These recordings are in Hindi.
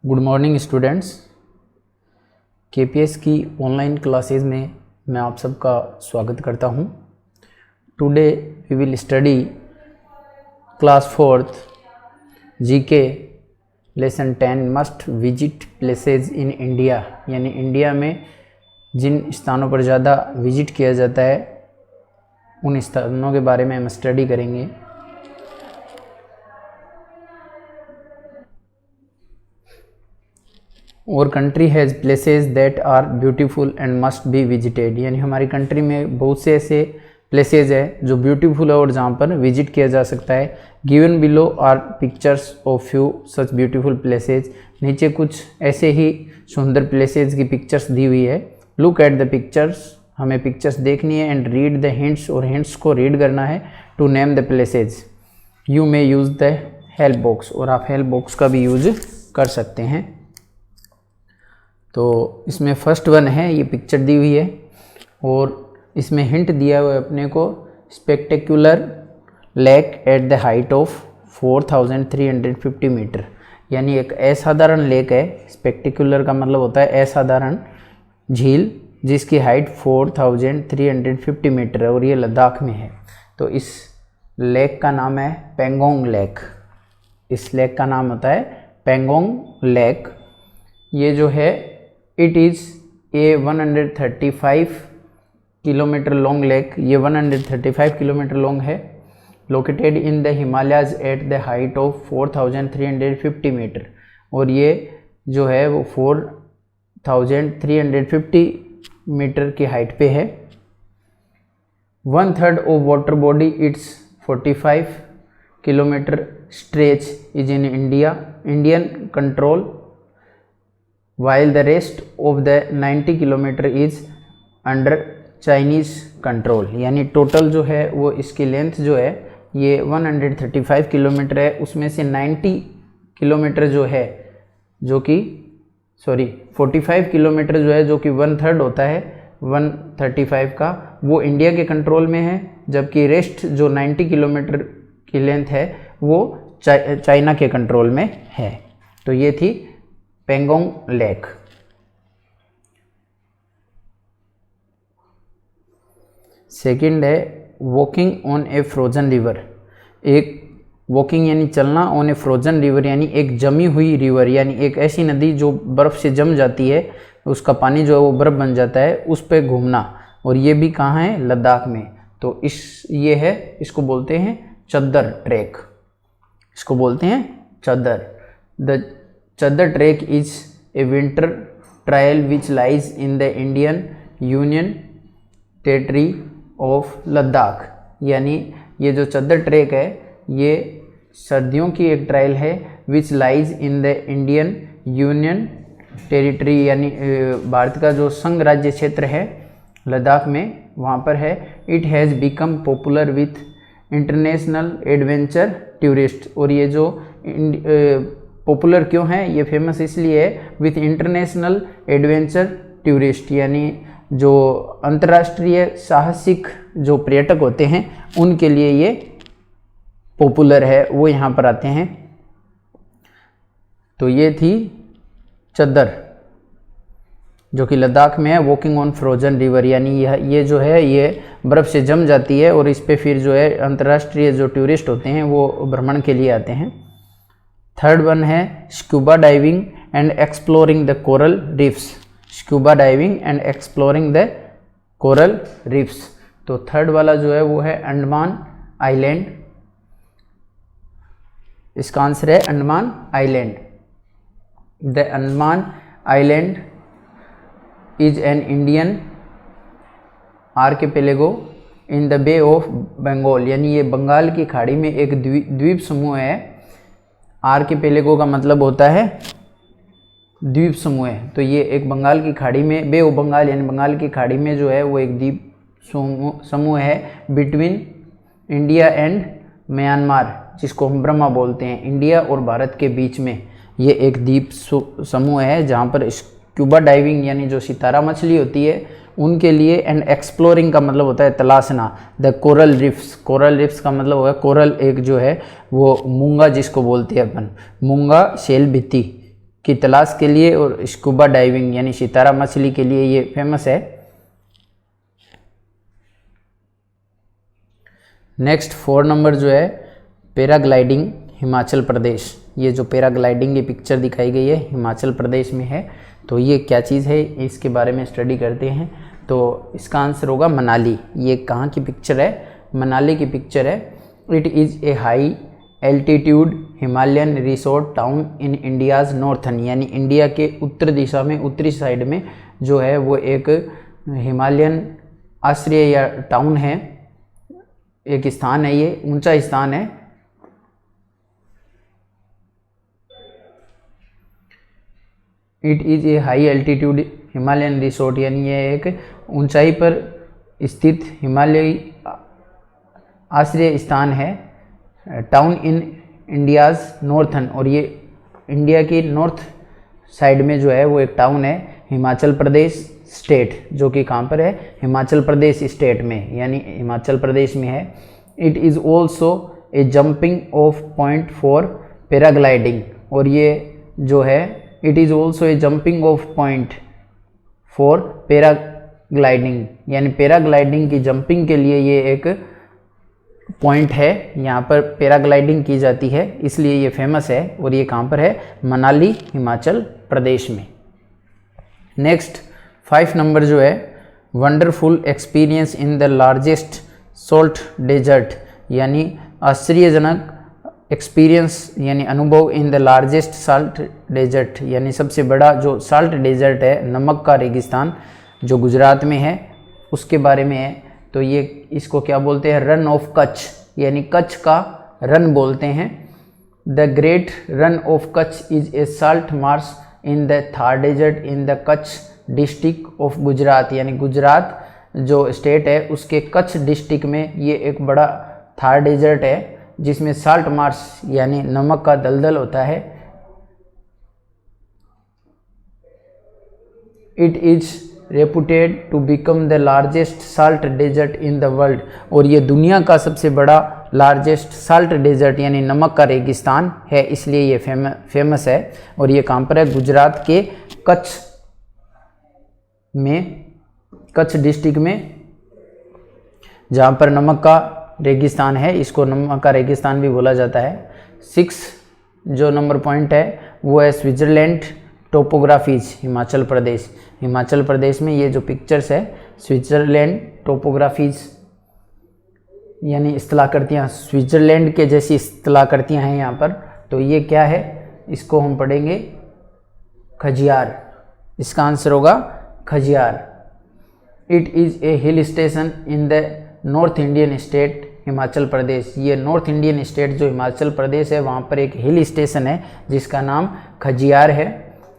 Good morning students. केपीएस की ऑनलाइन क्लासेस में मैं आप सबका स्वागत करता हूं। Today we will study class 4th GK lesson 10 must visit places in India, यानी इंडिया में जिन स्थानों पर ज़्यादा विजिट किया जाता है उन स्थानों के बारे में हम स्टडी करेंगे। और country has places that are beautiful and must be visited, यानी हमारी कंट्री में बहुत से ऐसे प्लेसेस है जो ब्यूटीफुल है और जहाँ पर विजिट किया जा सकता है। Given below are pictures of few such beautiful places, नीचे कुछ ऐसे ही सुंदर प्लेसेस की पिक्चर्स दी हुई है। लुक एट द पिक्चर्स, हमें पिक्चर्स देखनी है, एंड रीड द हिंट्स, और हिंट्स को रीड करना है। To name the places you may use the help box, और आप हेल्प बॉक्स का भी यूज कर सकते हैं। तो इसमें फर्स्ट वन है, ये पिक्चर दी हुई है और इसमें हिंट दिया हुआ है अपने को, spectacular lake at the height of 4350 metre, यानी एक असाधारण लेक है। स्पेक्टेकुलर का मतलब होता है असाधारण झील, जिसकी हाइट 4350 मीटर है और ये लद्दाख में है। तो इस लेक का नाम है पेंगोंग लेक। इस लेक का नाम होता है पेंगोंग लेक। ये जो है it is a 135 kilometre long lake, ये 135 किलोमीटर लॉन्ग है। Located in the Himalayas at the height of 4350 metre, और ये जो है वो 4350 मीटर की हाइट पे है। 1/3 of water body it's 45 kilometre stretch is in Indian control, while the rest of the 90 kilometre is under Chinese control, यानी टोटल जो है वो इसकी लेंथ जो है ये 135 किलोमीटर है। उसमें से 90 किलोमीटर जो है, जो कि 45 किलोमीटर जो है, जो कि 1/3 होता है 135 का, वो इंडिया के कंट्रोल में है, जबकि रेस्ट जो 90 किलोमीटर की लेंथ है वो चाइना के कंट्रोल में है। तो ये थी पेंगोंग लेक। सेकंड है walking on A frozen river. एक वॉकिंग यानी चलना, ऑन ए फ्रोजन रिवर यानी एक जमी हुई रिवर, यानी एक ऐसी नदी जो बर्फ़ से जम जाती है, उसका पानी जो है वो बर्फ़ बन जाता है, उस पे घूमना। और ये भी कहाँ है? लद्दाख में। तो ये है, इसको बोलते हैं चद्दर ट्रैक, इसको बोलते हैं चद्दर। The Chadar trek is a winter trail which lies in the Indian Union Territory of Ladakh, यानी ये जो चद्दर ट्रैक है ये सर्दियों की एक ट्रायल है, which lies in the Indian Union Territory, यानी भारत का जो संघ राज्य क्षेत्र है लद्दाख में, वहाँ पर है। It has become popular with international adventure tourist, और ये जो पॉपुलर क्यों है, ये फेमस इसलिए है विथ इंटरनेशनल एडवेंचर टूरिस्ट, यानी जो अंतर्राष्ट्रीय साहसिक जो पर्यटक होते हैं उनके लिए ये पॉपुलर है, वो यहाँ पर आते हैं। तो ये थी चद्दर जो कि लद्दाख में है। वॉकिंग ऑन फ्रोजन रिवर, यानी ये जो है ये बर्फ़ से जम जाती है और इस पे फिर जो है अंतर्राष्ट्रीय जो टूरिस्ट होते हैं वो भ्रमण के लिए आते हैं। थर्ड वन है scuba diving and exploring the coral riffs. Scuba diving and exploring the coral riffs. तो थर्ड वाला जो है वो है अंडमान आइलैंड, इसका आंसर है Andaman island. The Andaman island is an Indian archipelago in the bay of Bengal, यानी ये बंगाल की खाड़ी में एक द्वीप समूह है। आर्किपेलेगो का मतलब होता है द्वीप समूह है। तो ये एक बंगाल की खाड़ी में, बे ऑफ बंगाल यानी बंगाल की खाड़ी में जो है वो एक द्वीप समूह है बिटवीन इंडिया एंड म्यांमार, जिसको हम ब्रह्मा बोलते हैं। इंडिया और भारत के बीच में ये एक द्वीप समूह है जहाँ पर स्कूबा डाइविंग यानी जो सितारा मछली होती है उनके लिए, एंड एक्सप्लोरिंग का मतलब होता है तलाशना। The coral reefs, coral reefs का मतलब होगा कोरल, एक जो है वो मूंगा जिसको बोलते हैं अपन, मूंगा शेल भित्ति, की तलाश के लिए और स्कूबा डाइविंग यानी सितारा मछली के लिए ये फेमस है। नेक्स्ट 4 नंबर जो है पैराग्लाइडिंग हिमाचल प्रदेश। ये जो पैराग्लाइडिंग की पिक्चर दिखाई गई है हिमाचल प्रदेश में है। तो ये क्या चीज़ है इसके बारे में स्टडी करते हैं। तो इसका आंसर होगा मनाली। ये कहाँ की पिक्चर है? मनाली की पिक्चर है। It is A high altitude Himalayan resort town in India's northern, यानी इंडिया के उत्तर दिशा में, उत्तरी साइड में जो है वो एक हिमालयन आश्रय या टाउन है, एक स्थान है, ये ऊंचा स्थान है। It is A high altitude Himalayan resort, यानी ये एक ऊंचाई पर स्थित हिमालयी आश्रय स्थान है। टाउन इन इंडियाज़ नॉर्थन, और ये इंडिया की नॉर्थ साइड में जो है वो एक टाउन है। हिमाचल प्रदेश स्टेट, जो कि कहाँ पर है? हिमाचल प्रदेश स्टेट में, यानी हिमाचल प्रदेश में है। It is also a jumping of point for paragliding, और ये जो है it is also a jumping of point for paragliding, यानी पैराग्लाइडिंग की जंपिंग के लिए ये एक पॉइंट है, यहाँ पर पैराग्लाइडिंग की जाती है, इसलिए ये फेमस है। और ये कहाँ पर है? मनाली हिमाचल प्रदेश में। नेक्स्ट 5 नंबर जो है wonderful experience in the largest salt desert, यानी आश्चर्यजनक एक्सपीरियंस यानी अनुभव in the largest salt desert, यानी सबसे बड़ा जो साल्ट डेजर्ट है, नमक का रेगिस्तान, जो गुजरात में है, उसके बारे में है। तो ये इसको क्या बोलते हैं? रन ऑफ कच्छ, यानी कच्छ का रन बोलते हैं। The great Rann of Kutch is a salt marsh in the Thar desert in the Kutch district of Gujarat, यानी गुजरात जो स्टेट है उसके कच्छ डिस्ट्रिक्ट में ये एक बड़ा थार डेजर्ट है, जिसमें साल्ट मार्श यानी नमक का दलदल होता है। It is reputed to become the largest salt desert in the world, और ये दुनिया का सबसे बड़ा लार्जेस्ट साल्ट डेजर्ट यानी नमक का रेगिस्तान है, इसलिए ये फेमस है। और ये कहाँ पर है? गुजरात के कच्छ में, कच्छ डिस्ट्रिक्ट में, जहाँ पर नमक का रेगिस्तान है, इसको नमक का रेगिस्तान भी बोला जाता है। 6 जो नंबर पॉइंट है वो है स्विट्ज़रलैंड टोपोग्राफीज हिमाचल प्रदेश। हिमाचल प्रदेश में ये जो पिक्चर्स है स्विट्ज़रलैंड टोपोग्राफीज, यानी स्थलाकृतियाँ, स्विट्ज़रलैंड के जैसी स्थलाकृतियाँ हैं यहाँ पर। तो ये क्या है? इसको हम पढ़ेंगे खजियार। इसका आंसर होगा Khajjiar. It is a hill station in the north Indian state Himachal Pradesh. ये नॉर्थ इंडियन स्टेट जो हिमाचल प्रदेश है वहाँ पर एक हिल स्टेशन है जिसका नाम खजियार है।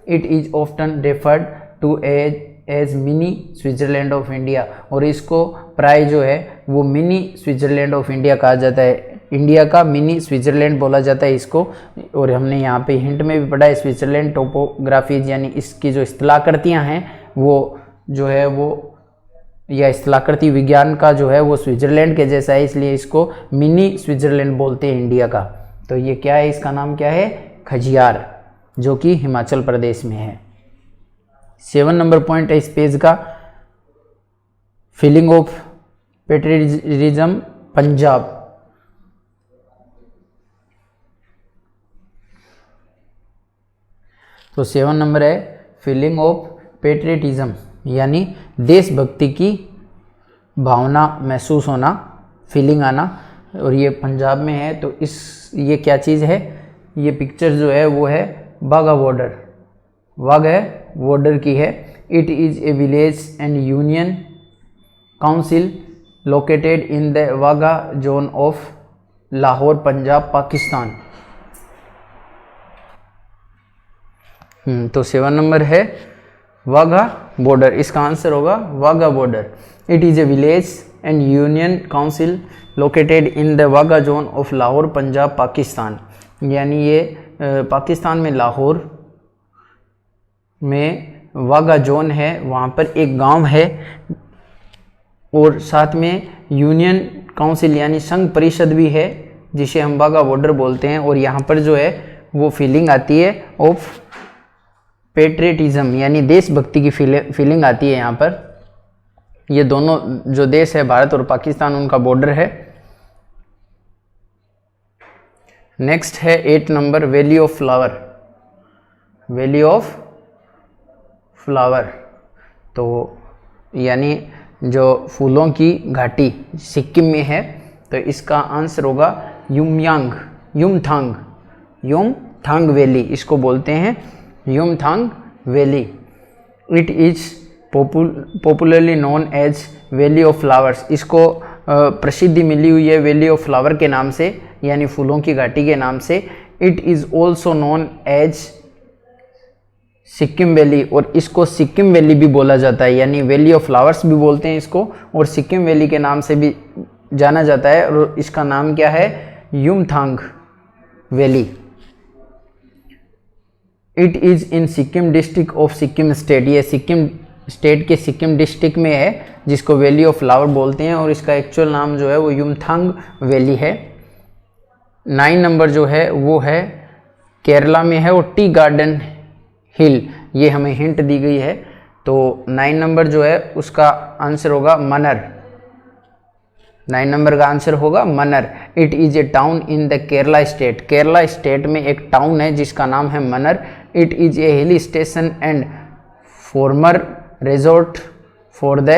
It is often referred to as mini Switzerland of India, और इसको प्राय जो है वो मिनी स्विट्ज़रलैंड ऑफ इंडिया कहा जाता है। इंडिया का मिनी स्विट्ज़रलैंड बोला जाता है इसको। और हमने यहाँ पे हिंट में भी पढ़ा है स्विट्ज़रलैंड टोपोग्राफीज, यानी इसकी जो स्थलाकृतियाँ हैं वो जो है वो, या स्थलाकृति विज्ञान का जो है वो स्विट्ज़रलैंड के जैसा है, इसलिए इसको मिनी स्विट्ज़रलैंड बोलते हैं इंडिया का। तो ये क्या है? इसका नाम क्या है? खजियार, जो कि हिमाचल प्रदेश में है। 7 नंबर पॉइंट है इस पेज का, फीलिंग ऑफ पेट्रियटिज्म पंजाब। तो 7 नंबर है फीलिंग ऑफ पेट्रियटिज्म, यानी देशभक्ति की भावना महसूस होना, फीलिंग आना, और ये पंजाब में है। तो ये क्या चीज़ है? ये पिक्चर जो है वो है वाघा बॉर्डर, वाघा बॉर्डर की है। It is A village and union council located in the Wagah zone of Lahore Punjab Pakistan. तो 7 नंबर है वाघा बॉर्डर, इसका आंसर होगा Wagah border. It is A village and union council located in the Wagah zone of Lahore Punjab Pakistan, यानी ये पाकिस्तान में लाहौर में वाघा जोन है, वहाँ पर एक गांव है, और साथ में यूनियन काउंसिल यानी संघ परिषद भी है, जिसे हम वाघा बॉर्डर बोलते हैं। और यहाँ पर जो है वो फीलिंग आती है ऑफ पेट्रियटिज्म यानी देशभक्ति की फीलिंग आती है यहाँ पर। ये दोनों जो देश है भारत और पाकिस्तान, उनका बॉर्डर है। नेक्स्ट है 8 number valley of flower. Valley of flower तो यानी जो फूलों की घाटी सिक्किम में है, तो इसका आंसर होगा युमथांग वैली, इसको बोलते हैं Yumthang valley. It is popularly known as valley of flowers. इसको प्रसिद्धि मिली हुई है वैली ऑफ फ्लावर के नाम से, यानी फूलों की घाटी के नाम से। It is also known as Sikkim valley, और इसको सिक्किम वैली भी बोला जाता है, यानी वैली ऑफ फ्लावर्स भी बोलते हैं इसको, और सिक्किम वैली के नाम से भी जाना जाता है। और इसका नाम क्या है? Yumthang valley. It is in Sikkim district of Sikkim state. ये सिक्किम स्टेट के सिक्किम डिस्ट्रिक्ट में है, जिसको वैली ऑफ फ्लावर बोलते हैं, और इसका एक्चुअल नाम जो है वो युमथांग वैली है। 9 नंबर जो है वो है केरला में है, और टी गार्डन हिल, ये हमें हिंट दी गई है। तो 9 नंबर जो है उसका आंसर होगा मनर। 9 नंबर का आंसर होगा Munnar. It is a town in the Kerala state. Kerala state में एक टाउन है जिसका नाम है Munnar. It is a hill station and former resort for the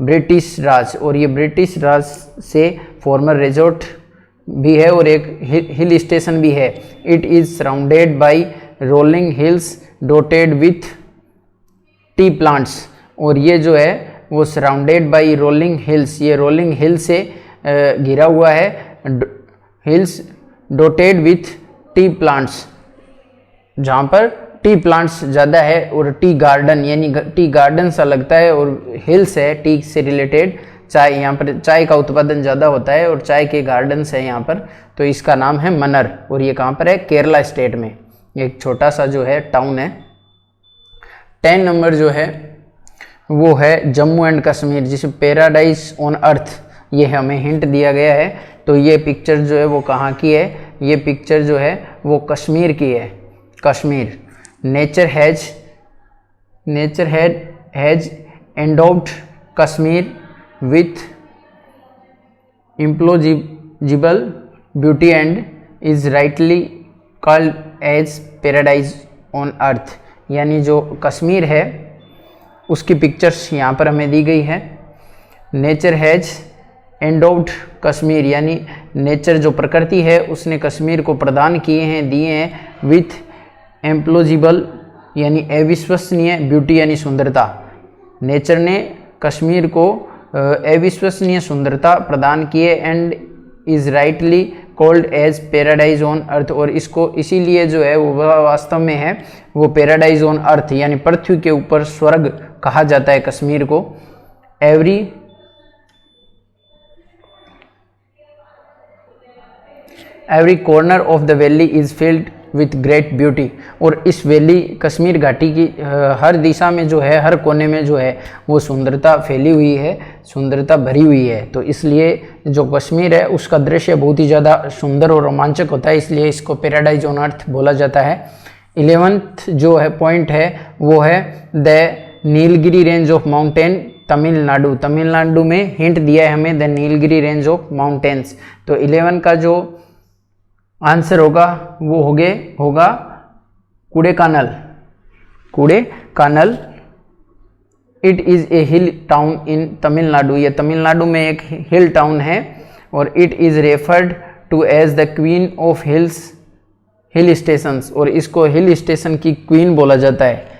British Raj, और ये ब्रिटिश राज से फॉर्मर रिजॉर्ट भी है और एक हिल स्टेशन भी है। It is surrounded by rolling hills डोटेड with T plants, और ये जो है वो सराउंडेड बाई रोलिंग हिल्स, ये रोलिंग हिल से घिरा हुआ है। हिल्स डोटेड विथ टी प्लांट्स, जहाँ पर टी प्लांट्स ज़्यादा है, और टी गार्डन यानी टी गार्डन सा लगता है, और हिल्स है टी से रिलेटेड। चाय, यहाँ पर चाय का उत्पादन ज़्यादा होता है और चाय के गार्डन्स है यहाँ पर। तो इसका नाम है मनर, और ये कहाँ पर है? केरला स्टेट में, एक छोटा सा जो है टाउन है। 10 नंबर जो है वो है जम्मू एंड कश्मीर, जिसे पैराडाइज ऑन अर्थ, ये हमें हिंट दिया गया है। तो ये पिक्चर जो है वो कहाँ की है? ये पिक्चर जो है वो कश्मीर की है, Kashmir. Nature has endowed Kashmir with implausible beauty and is rightly called as paradise on earth, यानी जो कश्मीर है उसकी पिक्चर्स यहाँ पर हमें दी गई है। नेचर हैज एंडोव्ड कश्मीर, यानी नेचर जो प्रकृति है उसने कश्मीर को प्रदान किए हैं, दिए हैं, विथ एम्प्लॉजिबल यानी अविश्वसनीय, ब्यूटी यानी सुंदरता। नेचर ने कश्मीर को अविश्वसनीय सुंदरता प्रदान किए, and is rightly called as paradise on earth, और इसको इसीलिए जो है वो वास्तव में है वो पैराडाइज ऑन अर्थ यानी पृथ्वी के ऊपर स्वर्ग कहा जाता है कश्मीर को। Every corner of the valley is filled with great beauty, और इस वैली कश्मीर घाटी की हर दिशा में जो है, हर कोने में जो है वो सुंदरता फैली हुई है, सुंदरता भरी हुई है। तो इसलिए जो कश्मीर है उसका दृश्य बहुत ही ज़्यादा सुंदर और रोमांचक होता है, इसलिए इसको पैराडाइज ऑन अर्थ बोला जाता है। 11th जो है पॉइंट है वो है the Nilgiri range of mountain Tamil Nadu. Tamil Nadu में हिंट दिया है हमें the Nilgiri range of mountains. तो 11 का जो आंसर होगा वो होगा Kodaikanal. It is a hill town in Tamil Nadu, ये तमिलनाडु में एक हिल टाउन है, और it is referred to as the queen of hill stations, और इसको हिल स्टेशन की क्वीन बोला जाता है।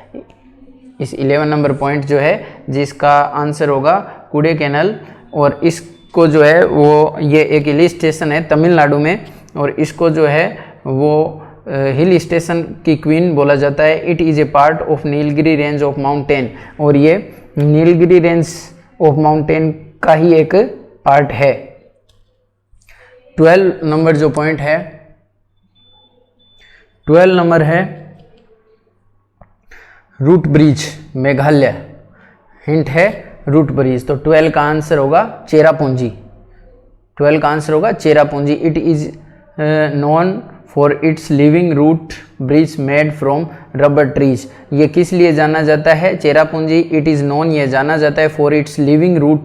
इस 11 नंबर पॉइंट जो है जिसका आंसर होगा कुडेकैनल, और इसको जो है वो ये एक हिल स्टेशन है तमिलनाडु में, और इसको जो है वो हिल स्टेशन की क्वीन बोला जाता है। It is A part of Nilgiri range of mountain, और ये नीलगिरी रेंज ऑफ माउंटेन का ही एक पार्ट है। 12 नंबर जो पॉइंट है, 12 नंबर है रूट ब्रिज, मेघालय। हिंट है रूट ब्रिज, तो 12 का आंसर होगा चेरापूंजी। 12 का आंसर होगा Cherrapunji. It is known for its living root bridge made from rubber trees. ये किस लिए जाना जाता है चेरापूंजी? इट इज़ नोन, ये जाना जाता है for its living root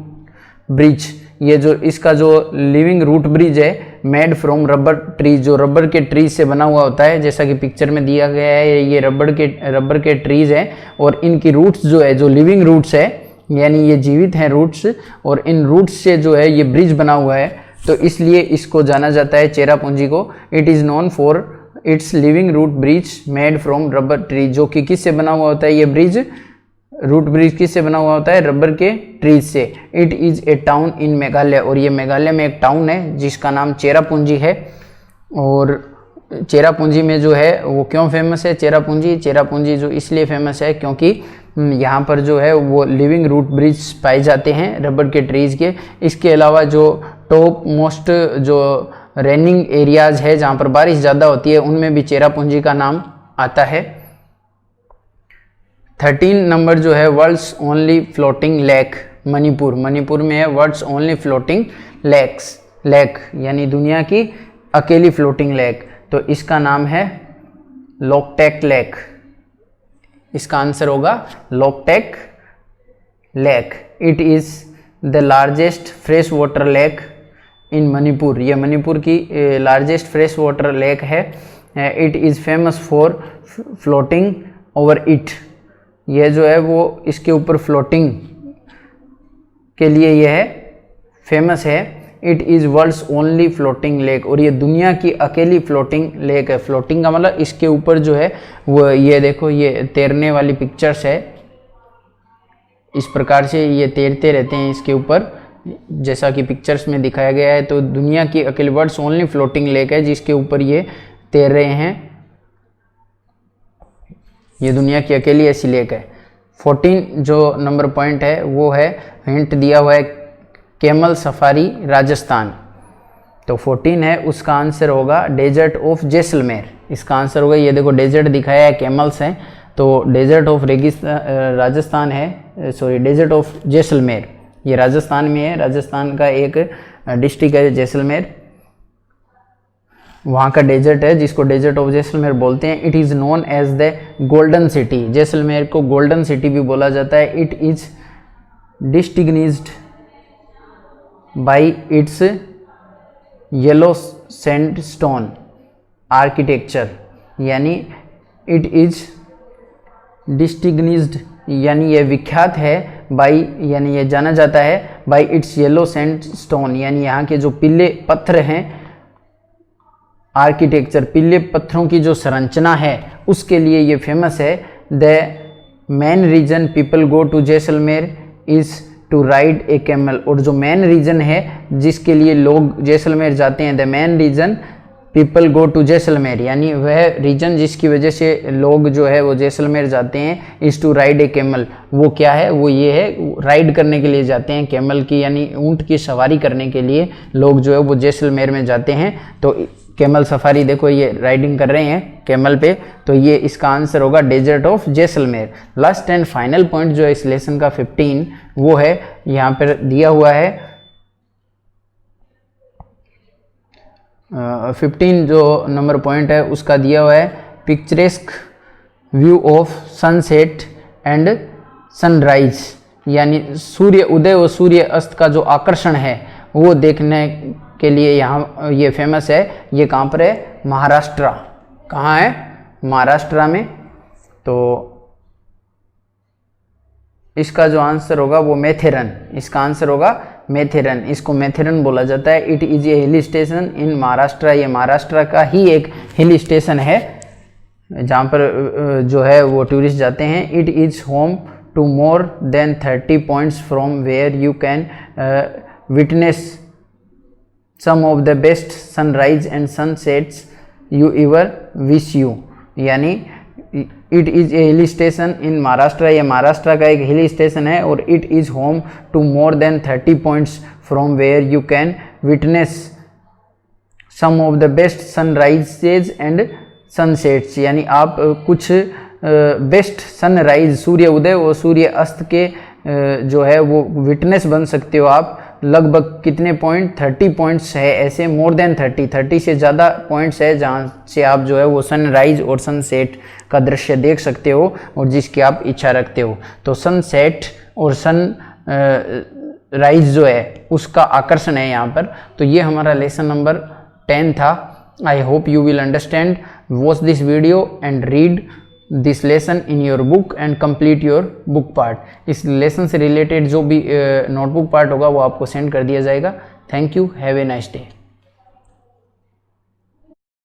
bridge, ये जो इसका जो लिविंग रूट ब्रिज है मेड फ्रॉम रबर ट्रीज, जो रबर के ट्रीज से बना हुआ होता है, जैसा कि पिक्चर में दिया गया है ये रबर के ट्रीज हैं और इनकी रूट्स जो है, जो लिविंग रूट्स है यानी ये जीवित हैं रूट्स, और इन रूट्स से जो है ये ब्रिज बना हुआ है, तो इसलिए इसको जाना जाता है चेरापूंजी को। It is known for its living root bridge made from rubber trees, जो कि किससे बना हुआ होता है ये ब्रिज, रूट ब्रिज किससे बना हुआ होता है? रबर के ट्रीज से। इट इज़ ए टाउन इन मेघालय, और ये मेघालय में एक टाउन है जिसका नाम चेरापूंजी है। और चेरापूंजी में जो है वो क्यों फेमस है चेरापूंजी? चेरापूंजी जो इसलिए फेमस है क्योंकि यहाँ पर जो है वो लिविंग रूट ब्रिज पाए जाते हैं रबर के ट्रीज के। इसके अलावा जो टॉप मोस्ट जो रेनिंग एरियाज है जहाँ पर बारिश ज़्यादा होती है उनमें भी चेरापूंजी का नाम आता है। 13 नंबर जो है world's only floating lake, Manipur, Manipur में है वर्ल्ड्स ओनली फ्लोटिंग लेक यानी दुनिया की अकेली फ्लोटिंग लेक, तो इसका नाम है लोकटेक लेक। इसका आंसर होगा Loktak lake. It is the largest fresh water lake in Manipur, ये मणिपुर की लार्जेस्ट फ्रेश वाटर लेक है। It is famous for floating over it, यह जो है वो इसके ऊपर फ्लोटिंग के लिए यह है फेमस है। It is world's only floating lake, और ये दुनिया की अकेली फ्लोटिंग लेक है। फ्लोटिंग का मतलब इसके ऊपर जो है वो ये देखो ये तैरने वाली पिक्चर्स है, इस प्रकार से ये तैरते रहते हैं इसके ऊपर जैसा कि पिक्चर्स में दिखाया गया है। तो दुनिया की अकेली वर्ल्ड्स ओनली फ्लोटिंग लेक है जिसके ऊपर ये तैर रहे हैं, ये दुनिया की अकेली ऐसी लेक है। 14 जो नंबर पॉइंट है वो है, हिंट दिया हुआ है कैमल सफारी राजस्थान, तो 14 है उसका आंसर होगा डेजर्ट ऑफ जैसलमेर। इसका आंसर होगा, ये देखो डेजर्ट दिखाया है, कैमल्स हैं, तो डेजर्ट ऑफ राजस्थान है, सॉरी डेजर्ट ऑफ जैसलमेर, ये राजस्थान में है, राजस्थान का एक डिस्ट्रिक्ट है जैसलमेर, वहाँ का डेजर्ट है जिसको डेजर्ट ऑफ जैसलमेर बोलते हैं। It is known as the golden city, Jaisalmer को गोल्डन सिटी भी बोला जाता है। It is distinguished by its yellow sandstone architecture, यानी इट इज़ डिस्टिग्निज्ड यानी ये विख्यात है, बाई यानी ये जाना जाता है, बाई इट्स येलो सैंडस्टोन यानी यहाँ के जो पीले पत्थर हैं, आर्किटेक्चर पीले पत्थरों की जो संरचना है उसके लिए ये फेमस है। The main reason people go to Jaisalmer is to ride a camel, और जो मेन रीजन है जिसके लिए लोग जैसलमेर जाते हैं, the main reason people go to Jaisalmer यानी वह रीजन जिसकी वजह से लोग जो है वो जैसलमेर जाते हैं, is to ride a camel, वो क्या है, वो ये है राइड करने के लिए जाते हैं, कैमल की यानी ऊंट की सवारी करने के लिए लोग जो है वो जैसलमेर में जाते हैं। तो कैमल सफारी देखो ये राइडिंग कर रहे हैं कैमल पे, तो ये इसका आंसर होगा desert of Jaisalmer. Last and final point जो है इस लेसन का 15 वो है यहाँ पर दिया हुआ है 15 जो नंबर पॉइंट है उसका दिया हुआ है picturesque view of sunset and sunrise, यानी सूर्य उदय और सूर्य अस्त का जो आकर्षण है वो देखने के लिए यहाँ ये फेमस है। ये कहाँ पर है? महाराष्ट्र। कहाँ है? महाराष्ट्र में। तो इसका जो आंसर होगा वो मेथेरन, इसका आंसर होगा मेथेरन, इसको मेथेरन बोला जाता है। It is a hill station in Maharashtra, ये महाराष्ट्र का ही एक हिल स्टेशन है जहाँ पर जो है वो टूरिस्ट जाते हैं। It is home to more than 30 points from where you can witness some of the best sunrise and sunsets you ever wish you, यानी it is a hill station in Maharashtra, ये महाराष्ट्र का एक हिल स्टेशन है, और it is home to more than 30 points from where you can witness some of the best sunrises and sunsets, यानी आप कुछ बेस्ट सनराइज सूर्य उदय और सूर्य अस्त के जो है वो विटनेस बन सकते हो आप लगभग कितने पॉइंट 30 पॉइंट्स है ऐसे, मोर देन 30 से ज़्यादा पॉइंट्स है जहाँ से आप जो है वो सनराइज और सनसेट का दृश्य देख सकते हो और जिसकी आप इच्छा रखते हो। तो सनसेट और सन राइज जो है उसका आकर्षण है यहाँ पर। तो ये हमारा लेसन नंबर 10 था। I hope you will understand. Watch this video and read this lesson in your book and complete your book part. इस लेसन से रिलेटेड जो भी नोटबुक पार्ट होगा वो आपको सेंड कर दिया जाएगा। Thank you, have a nice day.